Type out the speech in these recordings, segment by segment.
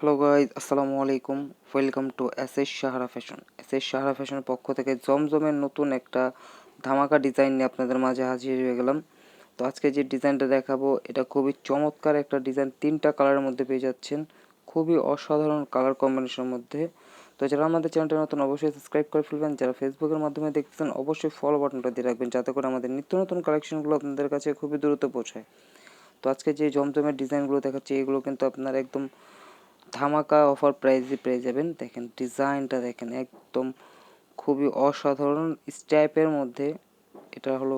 Hello guys, আসসালামু আলাইকুম। Welcome to SS Sahara fashion. SS Sahara ফ্যাশনের পক্ষ থেকে জমজমের নতুন একটা ধামাকা ডিজাইন নিয়ে আপনাদের মাঝে হাজির হয়ে গেলাম। তো আজকে যে ডিজাইনটা দেখাবো এটা খুবই চমৎকার একটা ডিজাইন, 3টা কালারের মধ্যে পেয়ে যাচ্ছেন, খুবই অসাধারণ কালার কম্বিনেশনের মধ্যে। তো যারা আমাদের চ্যানেলটা নতুন অবশ্যই সাবস্ক্রাইব করে ফেলবেন, যারা ফেসবুকের মাধ্যমে দেখতেছেন অবশ্যই ফলো বাটনটা দিয়ে রাখবেন, যাতে করে আমাদের নিত্য নতুন কালেকশনগুলো আপনাদের কাছে খুবই দ্রুত পৌঁছায়। তো আজকে যে জমজমের ডিজাইনগুলো দেখাচ্ছি এগুলো কিন্তু আপনার একদম ধামাকা অফার প্রাইজে পেয়ে যাবেন। দেখেন ডিজাইনটা, দেখেন একদম খুবই অসাধারণ স্টাইপের মধ্যে। এটা হলো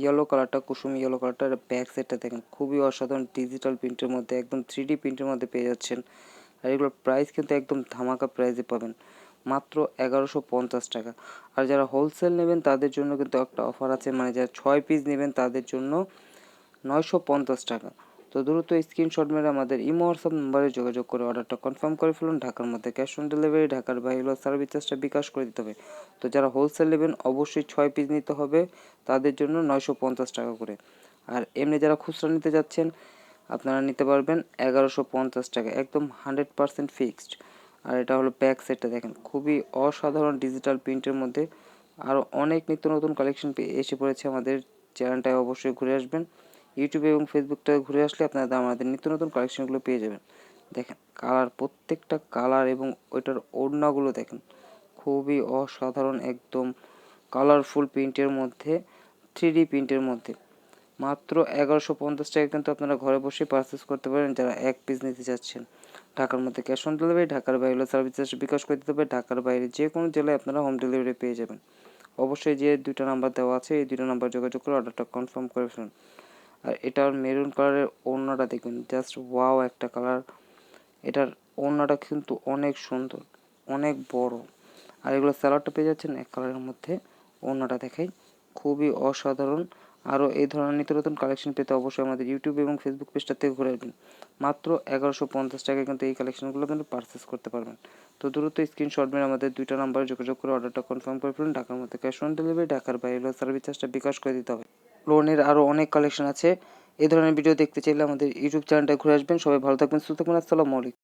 ইয়েলো কালারটা, কুসুম ইয়েলো কালারটা। ব্যাক সাইডটা দেখেন খুবই অসাধারণ ডিজিটাল প্রিন্টের মধ্যে, একদম 3D প্রিন্টের মধ্যে পেয়ে যাচ্ছেন। আর এগুলোর প্রাইস কিন্তু একদম ধামাকা প্রাইজে পাবেন, মাত্র 1150 টাকা। আর যারা হোলসেল নেবেন তাদের জন্য কিন্তু একটা অফার আছে, মানে যারা 6 পিস নেবেন তাদের জন্য 950 টাকা। তো দ্রুত স্ক্রিনশট মেরে আমাদের ইমো হোয়াটসঅ্যাপ নাম্বারে যোগাযোগ করে অর্ডারটা কনফার্ম করে ফেলুন। ঢাকার মধ্যে ক্যাশ অন ডেলিভারি, ঢাকার বাইরে হলো সার্ভিস চার্জটা বিকাশ করে দিতে হবে। তো যারা হোলসেল নেবেন অবশ্যই 6 পিস নিতে হবে, তাদের জন্য 950 টাকা করে। আর এমনি যারা খুচরা নিতে যাচ্ছেন আপনারা নিতে পারবেন 1150 টাকা, একদম 100% ফিক্সড। আর এটা হলো ব্যাক সাইডটা, দেখেন খুবই অসাধারণ ডিজিটাল প্রিন্টের মধ্যে। আরও অনেক নিত্য নতুন কালেকশন এসে পড়েছে, আমাদের চ্যানেলটায় অবশ্যই ঘুরে আসবেন। ইউটিউবে এবং ফেসবুকটায় ঘুরে আসলে আপনারা আমাদের নিত্য নতুন কালেকশনগুলো পেয়ে যাবেন। দেখেন কালার, প্রত্যেকটা কালার এবং ওইটার ওড়নাগুলো দেখেন খুবই অসাধারণ, একদম কালারফুল প্রিন্টের মধ্যে, 3D প্রিন্টের মধ্যে। মাত্র 1150 টাকা কিন্তু আপনারা ঘরে বসে পারচেস করতে পারেন যারা 1 পিস নিতে চাচ্ছেন। ঢাকার মধ্যে ক্যাশ অন ডেলিভারি, ঢাকার বাইরে হলে সার্ভিস চার্জ বিকাশ করে দিতে হবে। ঢাকার বাইরে যে কোনো জেলায় আপনারা হোম ডেলিভারি পেয়ে যাবেন। অবশ্যই যে 2টা নাম্বার দেওয়া আছে এই 2টা নাম্বার যোগাযোগ করে অর্ডারটা কনফার্ম করে ফেলুন। আর এটার মেরুন কালারের ওড়নাটা দেখুন, জাস্ট ওয়াও একটা কালার। এটার ওড়নাটা কিন্তু অনেক সুন্দর, অনেক বড়। আর এগুলো স্যালাডটা পেয়ে যাচ্ছেন 1 কালারের মধ্যে। ওড়নাটা দেখাই, খুবই অসাধারণ। আরও এই ধরনের নিত্য নতুন কালেকশন পেতে অবশ্যই আমাদের ইউটিউব এবং ফেসবুক পেজটা থেকে ঘুরে আসবেন। মাত্র 1150 টাকায় কিন্তু এই কালেকশনগুলো কিন্তু পারচেস করতে পারবেন। তো দ্রুত স্ক্রিনশট মেরে আমাদের 2টা নাম্বারে যোগাযোগ করে অর্ডারটা কনফার্ম করে ফেলুন। ঢাকার মধ্যে ক্যাশ অন ডেলিভারি, ঢাকার বাইরে সার্ভিস চার্জটা বিকাশ করে দিতে হবে। লোনের আরও অনেক কালেকশন আছে। এই ধরনের ভিডিও দেখতে চাইলে আমাদের ইউটিউব চ্যানেলটা ঘুরে আসবেন। সবাই ভালো থাকবেন, সুস্থ থাকবেন। আসসালামু আলাইকুম।